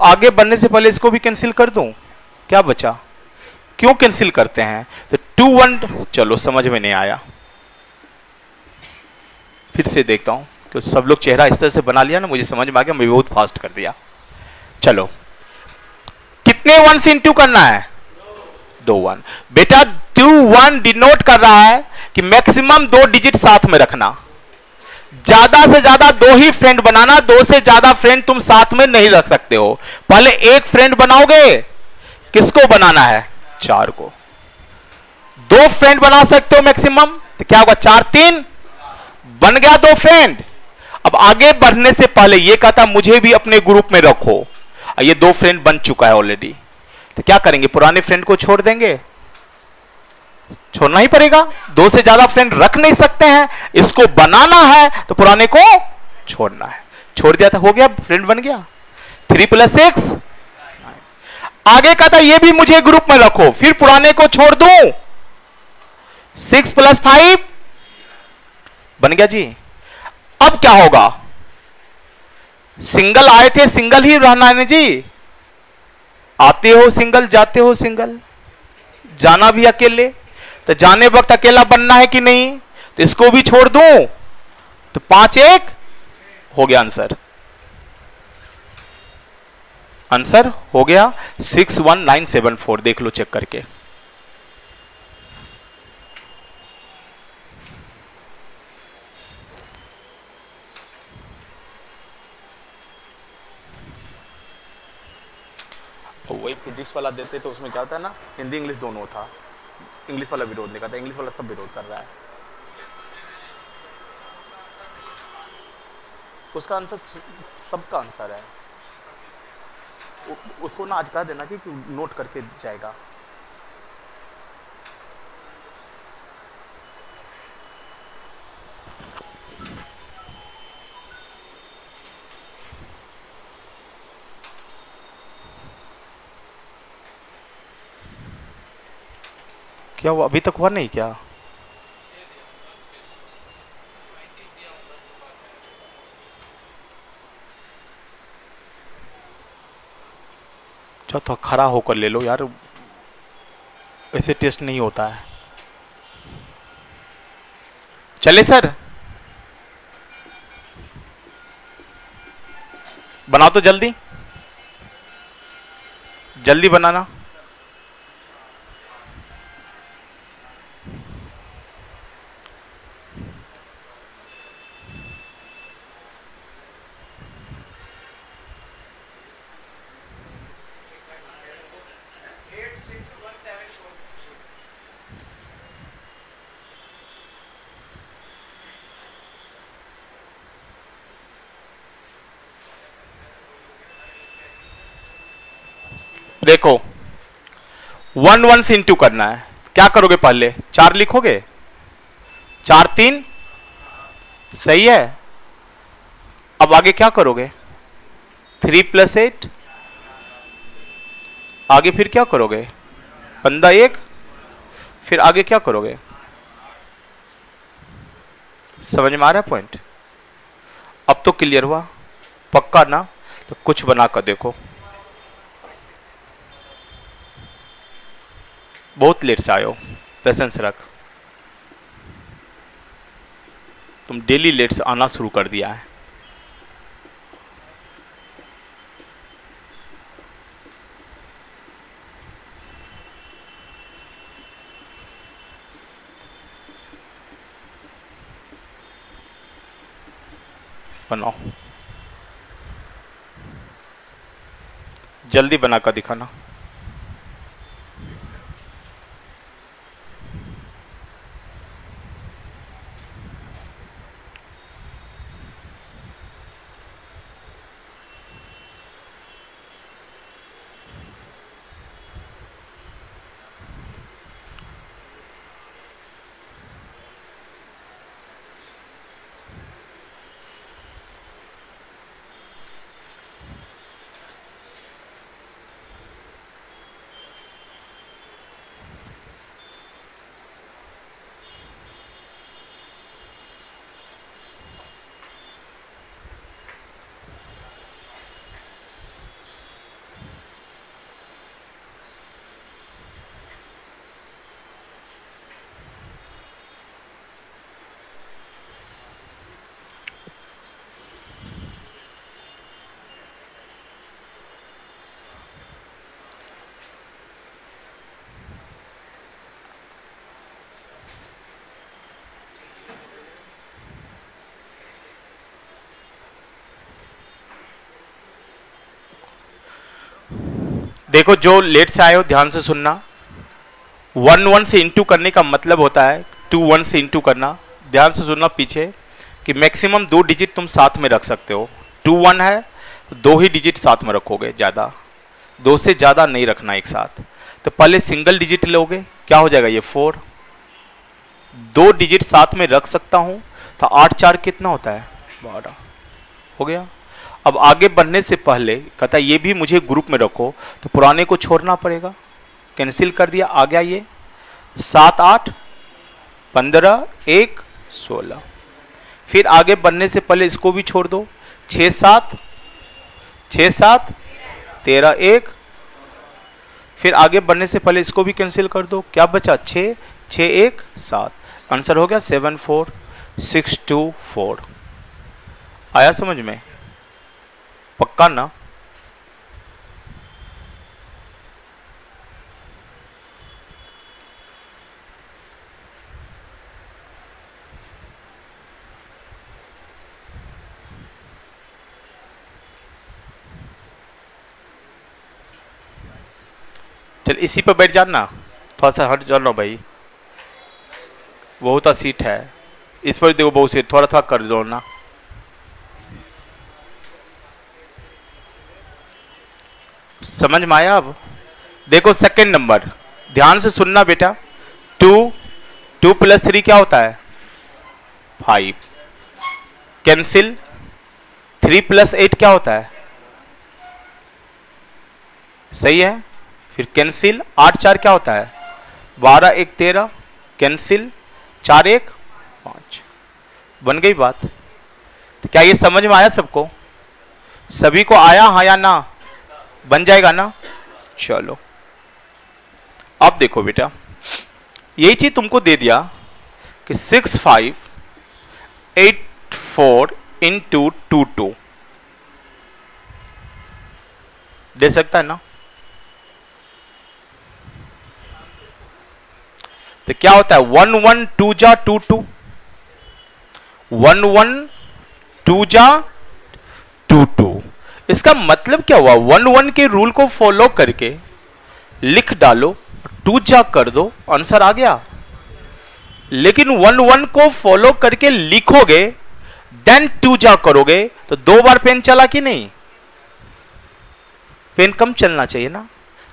आगे बढ़ने से पहले इसको भी कैंसिल कर दूं, क्या बचा? क्यों कैंसिल करते हैं? तो 2 1, चलो समझ में नहीं आया, फिर से देखता हूं कि सब लोग चेहरा इस तरह से बना लिया ना, मुझे समझ में आ गया, मैं बहुत फास्ट कर दिया। चलो कितने 1 से इंटू करना है? 2 1। बेटा 2 1 डिनोट कर रहा है कि मैक्सिमम 2 डिजिट साथ में रखना, ज्यादा से ज्यादा 2 ही फ्रेंड बनाना, 2 से ज्यादा फ्रेंड तुम साथ में नहीं रख सकते हो। पहले एक फ्रेंड बनाओगे, किसको बनाना है? 4 को। 2 फ्रेंड बना सकते हो मैक्सिमम, तो क्या होगा? 4 3 बन गया 2 फ्रेंड। अब आगे बढ़ने से पहले ये कहता मुझे भी अपने ग्रुप में रखो, ये 2 फ्रेंड बन चुका है ऑलरेडी, तो क्या करेंगे? पुराने फ्रेंड को छोड़ देंगे, छोड़ना ही पड़ेगा, 2 से ज्यादा फ्रेंड रख नहीं सकते हैं, इसको बनाना है तो पुराने को छोड़ना है। छोड़ दिया था, हो गया, फ्रेंड बन गया। 3 + 6, आगे कहता ये भी मुझे ग्रुप में रखो, फिर पुराने को छोड़ दूं, 6 + 5 बन गया जी। अब क्या होगा? सिंगल आए थे, सिंगल ही रहना है ना जी, आते हो सिंगल, जाते हो सिंगल, जाना भी अकेले, तो जाने वक्त अकेला बनना है कि नहीं? तो इसको भी छोड़ दूं, तो 5 1 हो गया आंसर। आंसर हो गया 61974, देख लो चेक करके। तो वही फिजिक्स वाला देते तो उसमें क्या होता है ना, हिंदी इंग्लिश दोनों था, इंग्लिश वाला विरोध नहीं करता, इंग्लिश वाला सब विरोध कर रहा है। उसका आंसर सबका आंसर है, उसको ना आज कह देना कि नोट करके जाएगा। क्या वो अभी तक हुआ नहीं क्या? तो खड़ा होकर ले लो यार, ऐसे टेस्ट नहीं होता है। चले सर, बनाओ तो जल्दी, जल्दी बनाना। देखो 1 1 से इंटू करना है, क्या करोगे? पहले 4 लिखोगे, 4 3 सही है। अब आगे क्या करोगे? 3 + 8, आगे फिर क्या करोगे? 15 1, फिर आगे क्या करोगे? समझ में आ रहा है पॉइंट? अब तो क्लियर हुआ पक्का ना? तो कुछ बना कर देखो। बहुत लेट से आयो, पेशेंस रख, तुम डेली लेट से आना शुरू कर दिया है। बनाओ, जल्दी बनाकर दिखाना। देखो जो लेट से आए हो ध्यान से सुनना, 1 1 से इंटू करने का मतलब होता है 2 1 से इंटू करना। ध्यान से सुनना पीछे कि मैक्सिमम 2 डिजिट तुम साथ में रख सकते हो। 2 1 है तो 2 ही डिजिट साथ में रखोगे, ज़्यादा 2 से ज़्यादा नहीं रखना एक साथ। तो पहले सिंगल डिजिट लोगे, क्या हो जाएगा ये 4, 2 डिजिट साथ में रख सकता हूँ तो 8 4 कितना होता है 12 हो गया। अब आगे बढ़ने से पहले कहता है ये भी मुझे ग्रुप में रखो, तो पुराने को छोड़ना पड़ेगा, कैंसिल कर दिया, आ गया ये 7 8 15 1 16। फिर आगे बढ़ने से पहले इसको भी छोड़ दो, 6 7 13 1। फिर आगे बढ़ने से पहले इसको भी कैंसिल कर दो, क्या बचा 6 6 1 7। आंसर हो गया 7 4 6 2 4। आया समझ में? पक्का ना? चल इसी पर बैठ जाना, थोड़ा सा हट जाना भाई, बहुत सीट है इस पर, देखो बहुत सीट, थोड़ा थोड़ा कर दो ना। समझ में आया? अब देखो सेकंड नंबर, ध्यान से सुनना बेटा, 2 2 + 3 क्या होता है 5, कैंसिल। 3 + 8 क्या होता है, सही है, फिर कैंसिल। 8 4 क्या होता है 12 1 13, कैंसिल। 4 1 5, बन गई बात। तो क्या ये समझ में आया सबको? सभी को आया हाँ या ना? बन जाएगा ना? चलो अब देखो बेटा, यही चीज तुमको दे दिया कि 6 5 8 4 × 2 2 दे सकता है ना? तो क्या होता है 1 1 2 जा 2 2, 1 1 2 जा 2 2। इसका मतलब क्या हुआ, 1 1 के रूल को फॉलो करके लिख डालो, 2 जा कर दो, आंसर आ गया। लेकिन 1 1 को फॉलो करके लिखोगे देन 2 जा करोगे तो 2 बार पेन चला कि नहीं? पेन कम चलना चाहिए ना।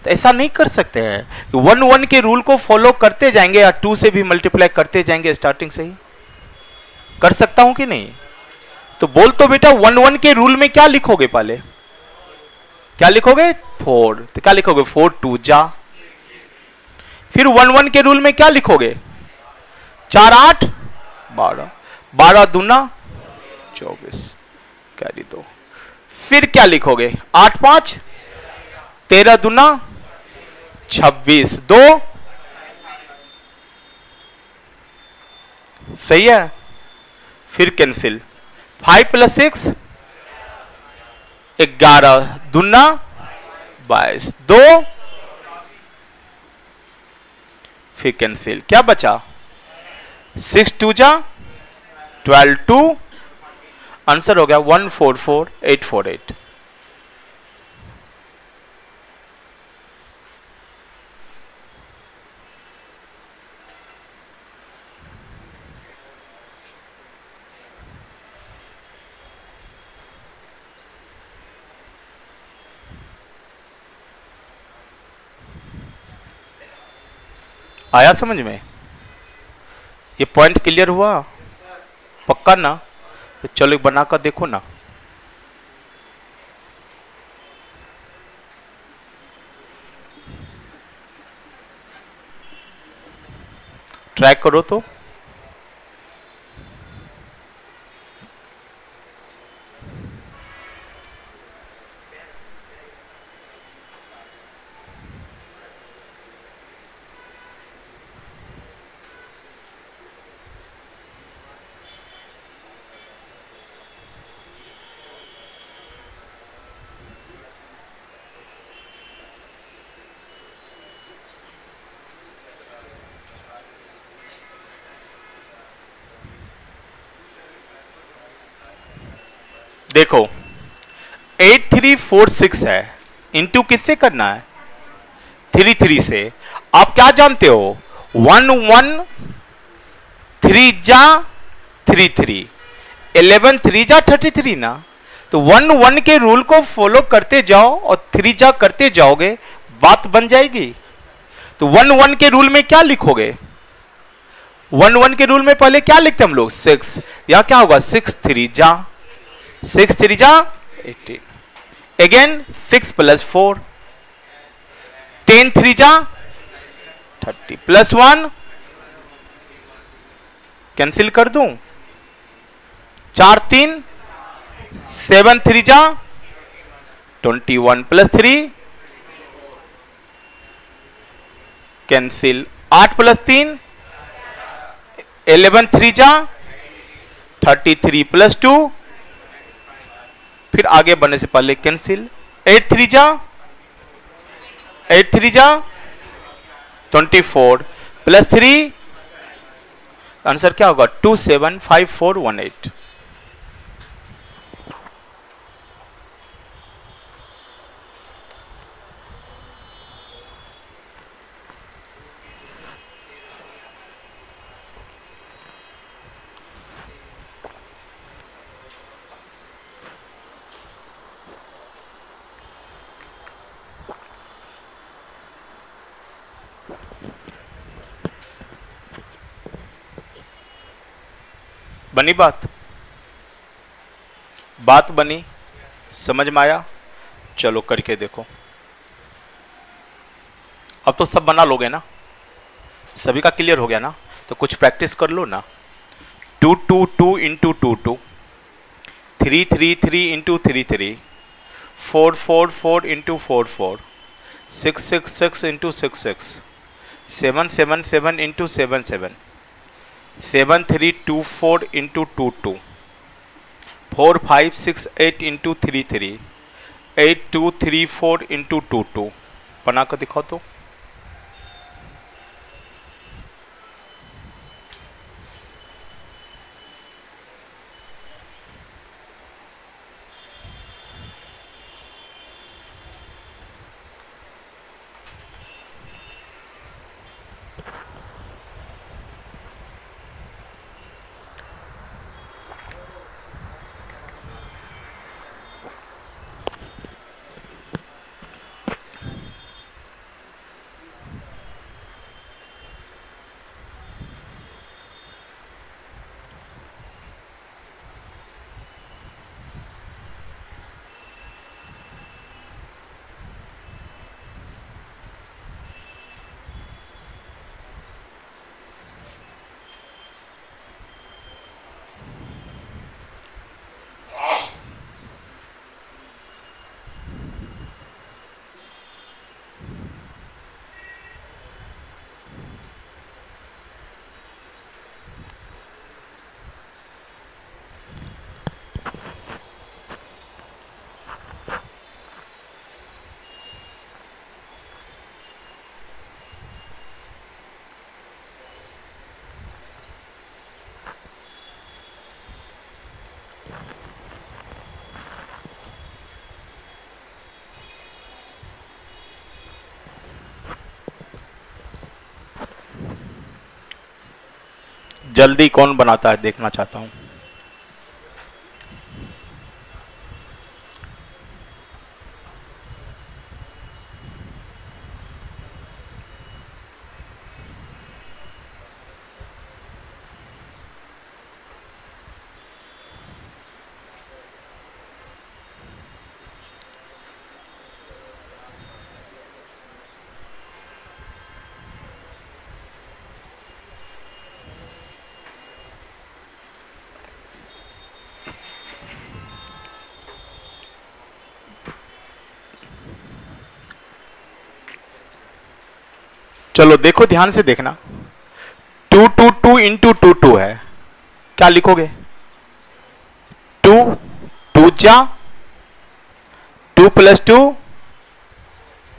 तो ऐसा नहीं कर सकते हैं कि 1 1 के रूल को फॉलो करते जाएंगे या 2 से भी मल्टीप्लाई करते जाएंगे स्टार्टिंग से ही। कर सकता हूं कि नहीं? तो बोल तो बेटा 1 1 के रूल में क्या लिखोगे, पहले क्या लिखोगे 4, तो क्या लिखोगे 4 2 जा। फिर 1 1 के रूल में क्या लिखोगे 4 8 12, 12 दूना 24, कैरी 2। फिर क्या लिखोगे 8 5 13 दूना 26 2, सही है। फिर कैंसिल, 5 + 6 11 दूना 22 2, फिर कैंसिल, क्या बचा 6 2 जा 12 2। आंसर हो गया 1 4 4 8 4 8। आया समझ में? ये पॉइंट क्लियर हुआ? पक्का ना? तो चलो बनाकर देखो ना। ट्राई करो तो। देखो 8 3 4 6 है, इंटू किससे करना है 3 3 से आप क्या जानते हो, 1 1 3 जा 3 3, 11 3 जा 33 ना। तो 1 1 के रूल को फॉलो करते जाओ और 3 जा करते जाओगे, बात बन जाएगी। तो 1 1 के रूल में क्या लिखोगे, 1 1 के रूल में पहले क्या लिखते हम लोग, 6, यहां क्या होगा 6 3 जा 18, अगेन 6 + 4, 10 3 जा 30 + 1 कैंसिल कर दूं, 4 3 7 3 जा 21 + 3 कैंसिल, 8 + 3 11 3 जा 33 + 2, फिर आगे बढ़ने से पहले कैंसिल, 8 3 जा 24 + 3, आंसर क्या होगा 275418। बनी बात बनी, समझ में आया? चलो करके देखो। अब तो सब बना लोगे ना, सभी का क्लियर हो गया ना? तो कुछ प्रैक्टिस कर लो ना। 2 2 2 × 2 2, 3 3 3 × 3 3, 4 4 4 × 4 4, 6 6 6 × 6 6, 7 7 7 × 7 7, 7 3 2 4 × 2 2, 4 5 6 8 × 3 3, 8 2 3 4 × 2 2। बना कर दिखाओ तो। जल्दी कौन बनाता है देखना चाहता हूं। चलो देखो ध्यान से देखना, 2 2 2 × 2 2 है, क्या लिखोगे? 2 2 जा 2 + 2,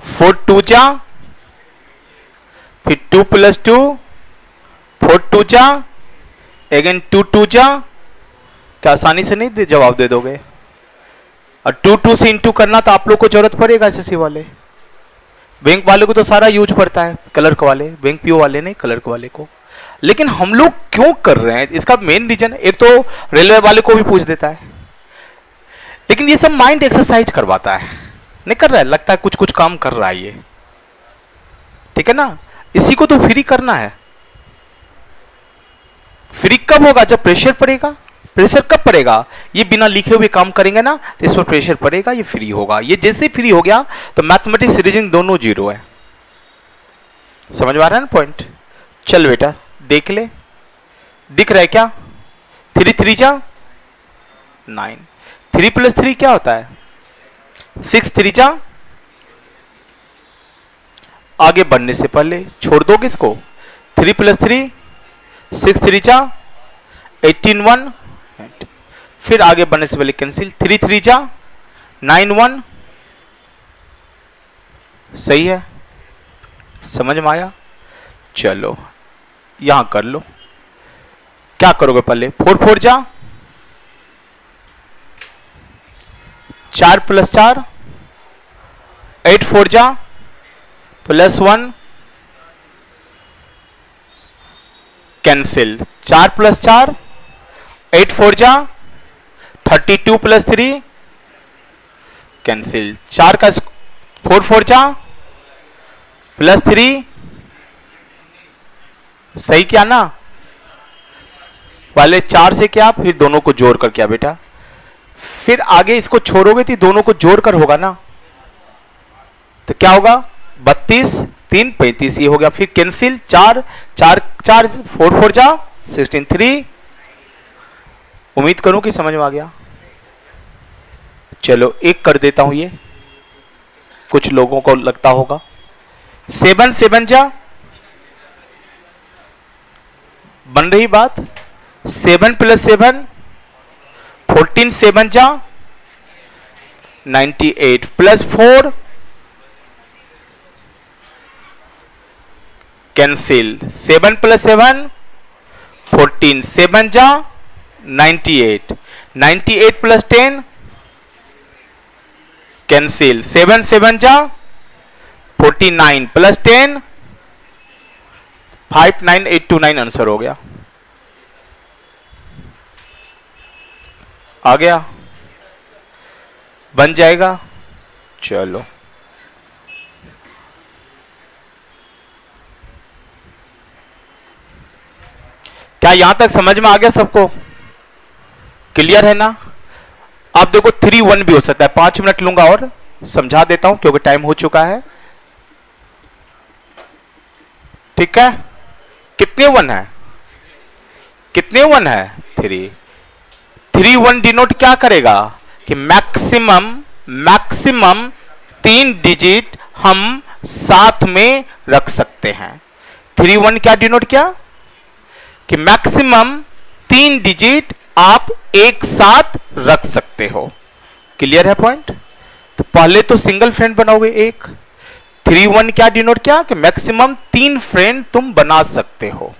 4 2 जा, फिर 2 + 2, 4 2 जा, अगेन 2 2 जा। क्या आसानी से नहीं जवाब दे दोगे? और 2 2 से इंटू करना तो आप लोग को जरूरत पड़ेगा एसएससी वाले। बैंक वाले को तो सारा यूज पड़ता है, क्लर्क वाले, बैंक पीओ वाले नहीं, क्लर्क वाले को। लेकिन हम लोग क्यों कर रहे हैं, इसका मेन रीजन, एक तो रेलवे वाले को भी पूछ देता है, लेकिन ये सब माइंड एक्सरसाइज करवाता है, नहीं कर रहा है, लगता है कुछ कुछ काम कर रहा है ये, ठीक है ना। इसी को तो फ्री करना है। फ्री कब होगा, जब प्रेशर पड़ेगा। प्रेशर कब पड़ेगा, ये बिना लिखे हुए काम करेंगे ना, तो इस पर प्रेशर पड़ेगा, ये फ्री होगा। ये जैसे फ्री हो गया तो मैथमेटिक्स रीजनिंग दोनों जीरो है। समझ में आ रहा है ना पॉइंट। चल बेटा देख ले, दिख रहा है क्या, 3 3 जा 9, 3 + 3 क्या होता है, 6 3 जा। आगे बढ़ने से पहले छोड़ दोगे इसको, 3 + 3 6 3 जा 18 1, फिर आगे बढ़ने से पहले कैंसिल, 3 3 जा 9 1। सही है, समझ में आया। चलो यहां कर लो, क्या करोगे पहले, 4 4 जा 4 + 4, 8 4 जा +1, कैंसिल, 4 + 4 8 4 जा 32 + 3, कैंसिल, 4 का 4 4 जा +3। सही क्या ना, पहले 4 से क्या, फिर दोनों को जोड़ कर क्या बेटा, फिर आगे इसको छोड़ोगे तो दोनों को जोड़ कर होगा ना, तो क्या होगा 32 3 35, ये हो गया, फिर कैंसिल, 4 4 4 4 4 जा 16 3। उम्मीद करूं कि समझ में आ गया। चलो एक कर देता हूं, ये कुछ लोगों को लगता होगा, 7 7 जा, बन रही बात, 7 + 7 14 7 जा 98 +4, कैंसिल, 7 + 7 14 7 जा 98, 98 + 10, कैंसिल, 7 7 जा 49 + 10, 59829 आंसर हो गया। आ गया, बन जाएगा। चलो क्या यहां तक समझ में आ गया सबको, क्लियर है ना। आप देखो 3 1 भी हो सकता है, 5 मिनट लूंगा और समझा देता हूं क्योंकि टाइम हो चुका है, ठीक है। कितने 1 है, कितने 1 है, 3 3 1 डिनोट क्या करेगा कि मैक्सिमम 3 डिजिट हम साथ में रख सकते हैं। 3 1 क्या डिनोट किया कि मैक्सिमम 3 डिजिट आप एक साथ रख सकते हो। क्लियर है पॉइंट। तो पहले तो सिंगल फ्रेंड बनाओगे एक, 3 1 क्या डिनोट किया कि मैक्सिमम 3 फ्रेंड तुम बना सकते हो,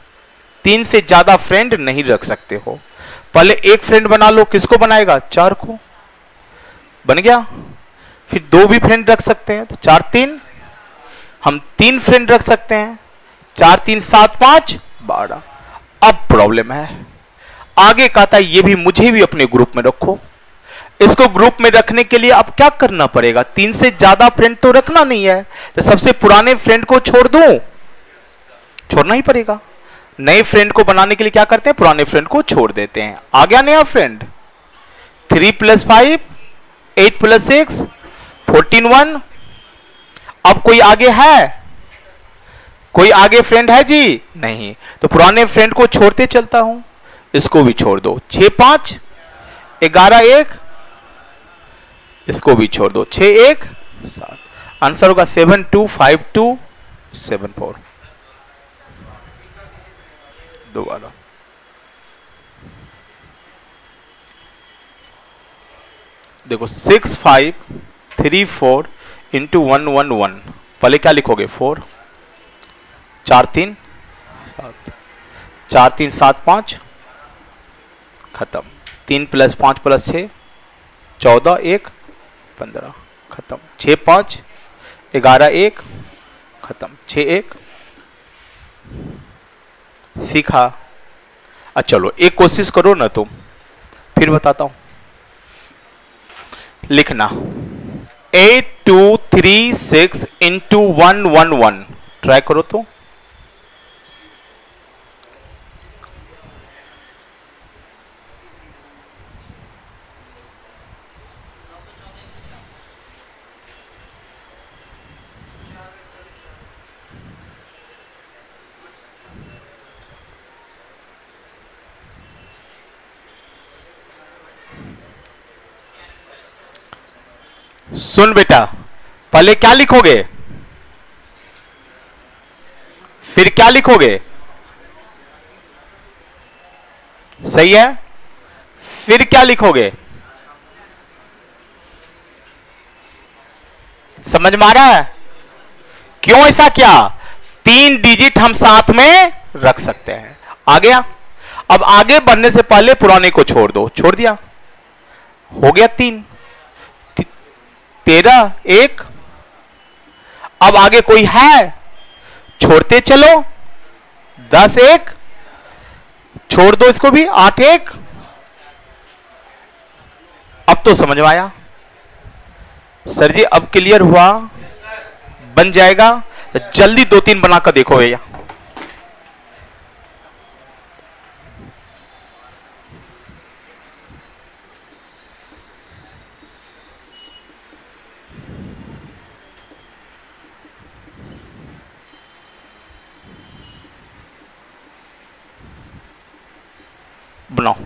3 से ज्यादा फ्रेंड नहीं रख सकते हो। पहले एक फ्रेंड बना लो, किसको बनाएगा, 4 को, बन गया। फिर 2 भी फ्रेंड रख सकते हैं, तो 4 3 हम 3 फ्रेंड रख सकते हैं, 4 3 7 5 12। अब प्रॉब्लम है, आगे कहता है ये भी मुझे भी अपने ग्रुप में रखो। इसको ग्रुप में रखने के लिए अब क्या करना पड़ेगा, 3 से ज्यादा फ्रेंड तो रखना नहीं है, तो सबसे पुराने फ्रेंड को छोड़ दूं, छोड़ना ही पड़ेगा। नए फ्रेंड को बनाने के लिए क्या करते हैं, पुराने फ्रेंड को छोड़ देते हैं। आ गया नया फ्रेंड, 3 + 5 8 + 6 14 1। अब कोई आगे है, कोई आगे फ्रेंड है जी नहीं, तो पुराने फ्रेंड को छोड़ते चलता हूं, इसको भी छोड़ दो, 6 5 11 1, इसको भी छोड़ दो, 6 1 7। आंसर होगा 7 2 5 2 7 4। दोबारा देखो, 6 5 3 4 इंटू 1 1 1। पहले क्या लिखोगे, 4 4 3 7 4 3 7 5 खत्म। 3 + 5 + 6 14 1 15 खत्म। 6 5 11 1 खत्म। 6-1 सीखा। अच्छा चलो एक कोशिश करो ना तुम, फिर बताता हूं। लिखना 8236 इंटू 111, ट्राई करो तो। सुन बेटा, पहले क्या लिखोगे, फिर क्या लिखोगे, सही है, फिर क्या लिखोगे, समझ में आ रहा है? क्यों ऐसा किया? 3 डिजिट हम साथ में रख सकते हैं। आ गया? अब आगे बढ़ने से पहले पुराने को छोड़ दो। छोड़ दिया, हो गया 3, 13, 1। अब आगे कोई है? छोड़ते चलो। 10, 1, छोड़ दो इसको भी। 8, 1। अब तो समझ में आया सर जी, अब क्लियर हुआ? बन जाएगा तो जल्दी 2-3 बनाकर देखो भैया। बनाओ।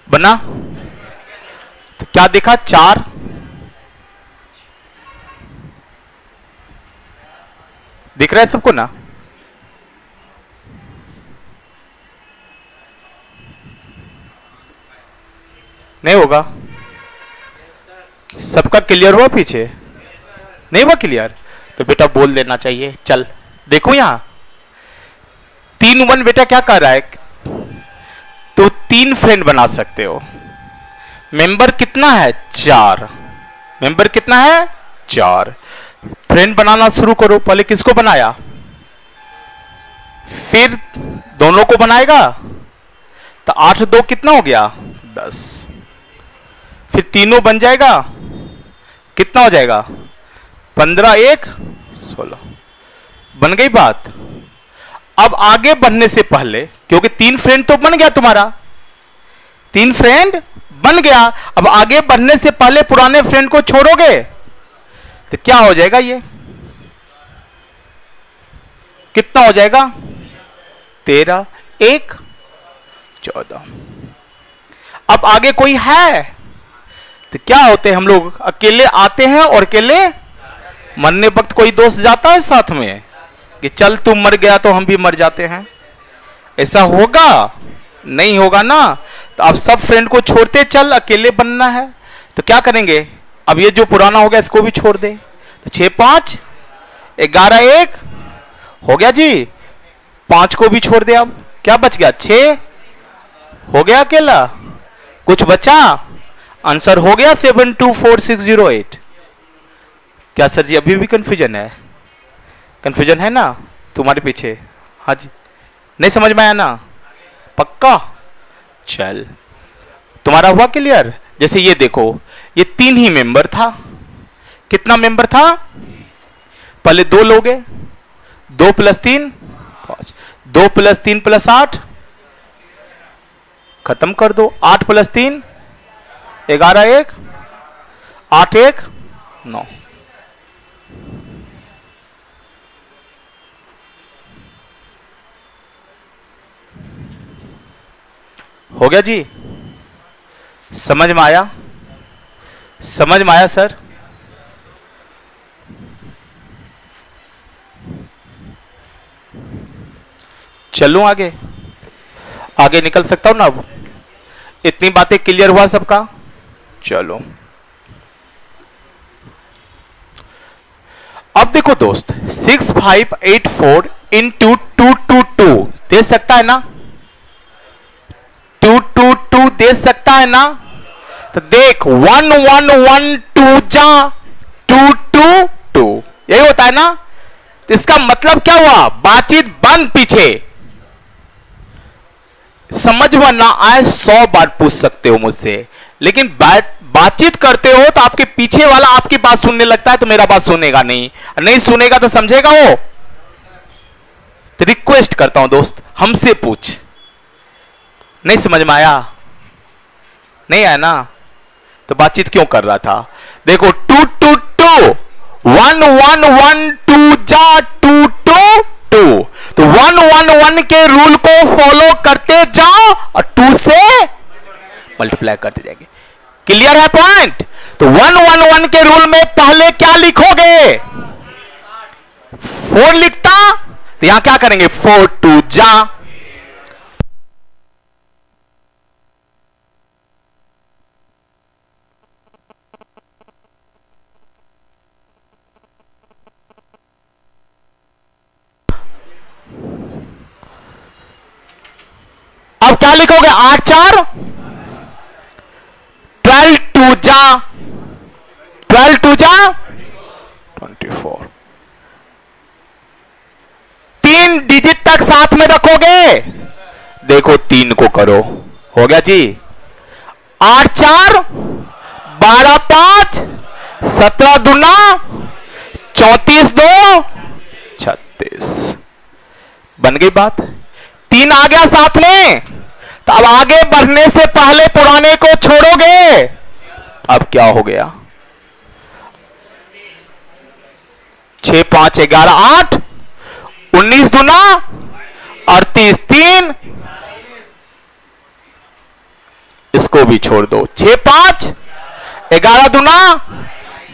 बना? तो क्या देखा? 4, दिख रहा है सबको ना? होगा? सबका क्लियर हुआ पीछे? नहीं हुआ क्लियर? तो बेटा बोल देना चाहिए। चल देखो यहां 3 1 बेटा क्या कर रहा है? तो 3 फ्रेंड बना सकते हो। मेंबर कितना है? 4। मेंबर कितना है? 4। फ्रेंड बनाना शुरू करो। पहले किसको बनाया, फिर दोनों को बनाएगा, तो 8 2 कितना हो गया? 10। फिर तीनों बन जाएगा, कितना हो जाएगा? 15 1 16। बन गई बात। अब आगे बढ़ने से पहले, क्योंकि 3 फ्रेंड तो बन गया तुम्हारा, 3 फ्रेंड बन गया, अब आगे बढ़ने से पहले पुराने फ्रेंड को छोड़ोगे तो क्या हो जाएगा? ये कितना हो जाएगा? 13 1 14। अब आगे कोई है तो क्या होते हैं हम लोग? अकेले आते हैं और अकेले मरने वक्त कोई दोस्त जाता है साथ में कि चल तू मर गया तो हम भी मर जाते हैं? ऐसा होगा? नहीं होगा ना। तो अब सब फ्रेंड को छोड़ते चल, अकेले बनना है। तो क्या करेंगे? अब ये जो पुराना हो गया इसको भी छोड़ दे। तो 6 5 11 1 हो गया जी। 5 को भी छोड़ दे। अब क्या बच गया? 6 हो गया अकेला। कुछ बचा? आंसर हो गया 724608। क्या सर जी अभी भी कंफ्यूजन है? कंफ्यूजन है ना तुम्हारे पीछे? हाँ जी, नहीं समझ में आया ना? पक्का? चल तुम्हारा हुआ क्लियर? जैसे ये देखो, ये 3 ही मेंबर था। कितना मेंबर था? पहले 2 लोगे, 2 + 3 5, 2 + 3 + 8 खत्म कर दो। 8 + 3 11 1 8 1 9। हो गया जी? समझ में आया? समझ में आया सर? चलूं आगे? आगे निकल सकता हूं ना? अब इतनी बातें क्लियर हुआ सबका? चलो अब देखो दोस्त, 6 5 8 4 इंटू 2 2 2 दे सकता है ना? 2 2 2 दे सकता है ना? तो देख 1 1 1 2 जा 2 2 2 यही होता है ना? तो इसका मतलब क्या हुआ? बातचीत बंद। पीछे समझ में ना आए 100 बार पूछ सकते हो मुझसे, लेकिन बातचीत करते हो तो आपके पीछे वाला आपकी बात सुनने लगता है तो मेरा बात सुनेगा नहीं, नहीं सुनेगा तो समझेगा वो? तो रिक्वेस्ट करता हूं दोस्त, हमसे पूछ। नहीं समझ में आया? नहीं आया ना? तो बातचीत क्यों कर रहा था? देखो 2 2 2 1 1 1 2 जा 2 2 2। तो 1 1 1 के रूल को फॉलो करते जाओ और 2 से मल्टीप्लाई करते जाएंगे। क्लियर है पॉइंट? तो 1 1 1 के रूल में पहले क्या लिखोगे? 4 लिखता, तो यहां क्या करेंगे? 4 2 जा। अब क्या लिखोगे? 8 4 12 2 जा 12 2 जा 24। 3 डिजिट तक साथ में रखोगे। देखो 3 को करो, हो गया जी। 8 4 12 5 17 दूना 34 2 36। बन गई बात? 3 आ गया साथ में, तो अब आगे बढ़ने से पहले पुराने को छोड़ोगे। अब क्या हो गया? 6 5 11 8 19 दूना 38 3। इसको भी छोड़ दो। 6 5 11 दूना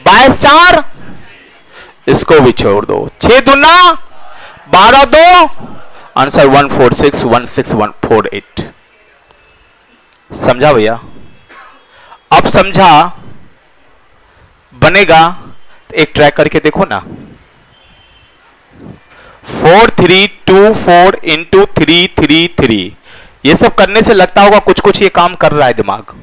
22 4। इसको भी छोड़ दो। 6 दूना 12 2। आंसर 14616148। समझा भैया? अब समझा बनेगा तो एक ट्रैक करके देखो ना, 4 3 2 4 इंटू 3 3 3। ये सब करने से लगता होगा कुछ कुछ ये काम कर रहा है दिमाग।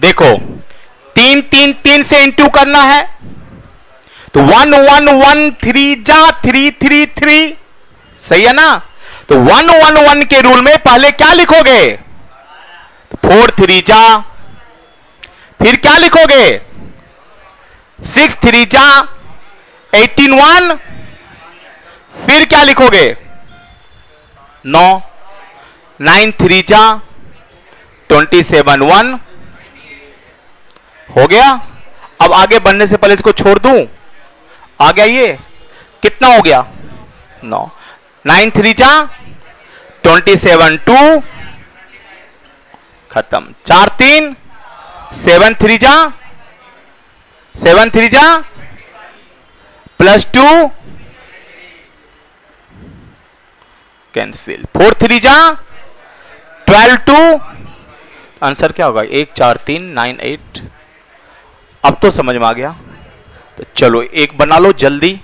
देखो 3 3 3 से इंटू करना है तो 1 1 1 3 जा 3 3 3, सही है ना। तो 1 1 1 के रूल में पहले क्या लिखोगे, 4 3 जा, फिर क्या लिखोगे 6 3 जा 18 1, फिर क्या लिखोगे 9 9 3 जा 27 1, हो गया। अब आगे बढ़ने से पहले इसको छोड़ दूं, आ गया ये कितना हो गया 9 9 3 जा 27 2, खत्म। 4 3 7 3 जा 7 3 जा +2 कैंसिल, 4 3 जा 12 2, आंसर क्या होगा 1 4 3 9 8। अब तो समझ में आ गया, तो चलो एक बना लो जल्दी।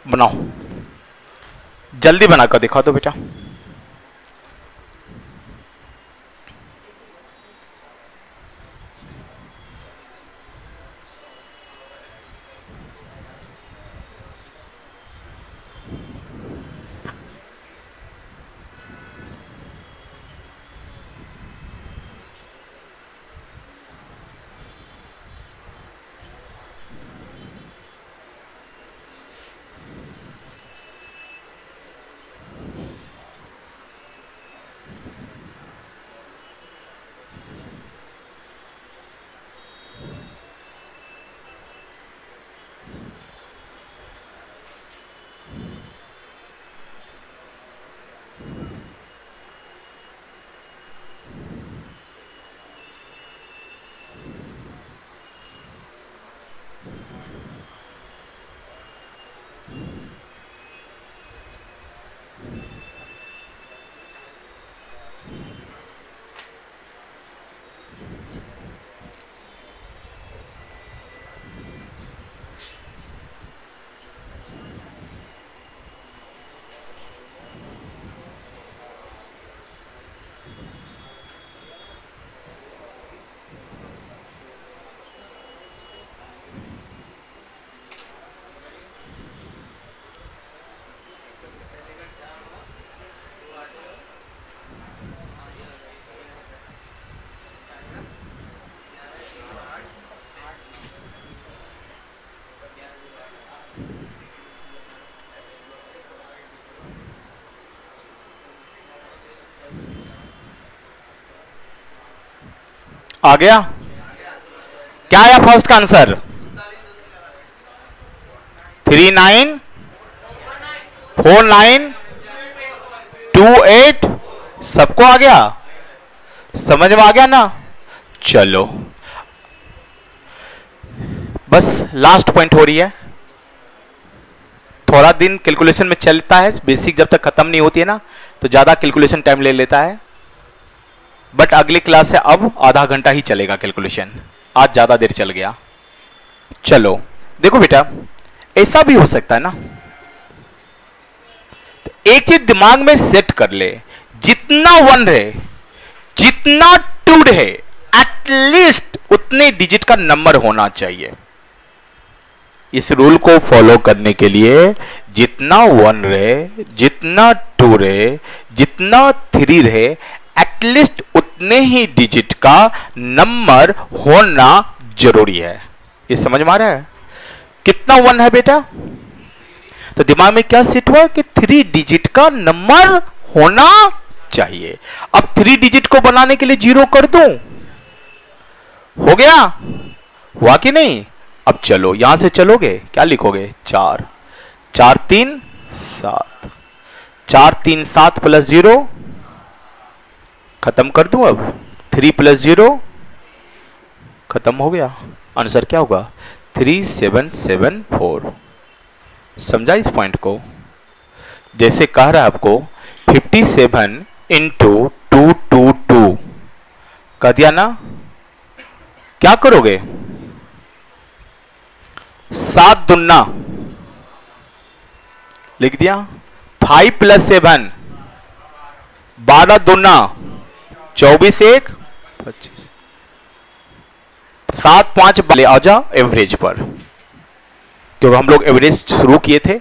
बनाओ, जल्दी बनाकर दिखा दो बेटा। आ गया, क्या आया फर्स्ट का आंसर 3 9 4 9 2 8, सबको आ गया, समझ में आ गया ना। चलो बस लास्ट पॉइंट हो रही है, थोड़ा दिन कैलकुलेशन में चलता है, बेसिक जब तक खत्म नहीं होती है ना तो ज्यादा कैलकुलेशन टाइम ले लेता है, बट अगली क्लास से अब आधा घंटा ही चलेगा कैलकुलेशन, आज ज्यादा देर चल गया। चलो देखो बेटा ऐसा भी हो सकता है ना, तो एक चीज दिमाग में सेट कर ले, जितना 1 है जितना 2 है एटलीस्ट उतने डिजिट का नंबर होना चाहिए। इस रूल को फॉलो करने के लिए जितना 1 रहे, जितना 2 रहे, जितना 3 रहे, एटलीस्ट उतने ही डिजिट का नंबर होना जरूरी है। ये समझ में आ रहा है? कितना 1 है बेटा? तो दिमाग में क्या सेट हुआ कि 3 डिजिट का नंबर होना चाहिए। अब 3 डिजिट को बनाने के लिए 0 कर दूं, हो गया? हुआ कि नहीं? अब चलो यहां से चलोगे, क्या लिखोगे? 4 4 3 7, 4 3 7 प्लस 0, खत्म कर दूं। अब 3 प्लस 0 खत्म हो गया। आंसर क्या होगा? 3774। समझा इस पॉइंट को? जैसे कह रहा है आपको 57 इंटू 222 कर दिया ना? क्या करोगे? 7 दूना लिख दिया। 5 प्लस 7 12 दूना 24 1 25। 7 5 ले आ जाओ एवरेज पर, क्योंकि हम लोग एवरेज शुरू किए थे।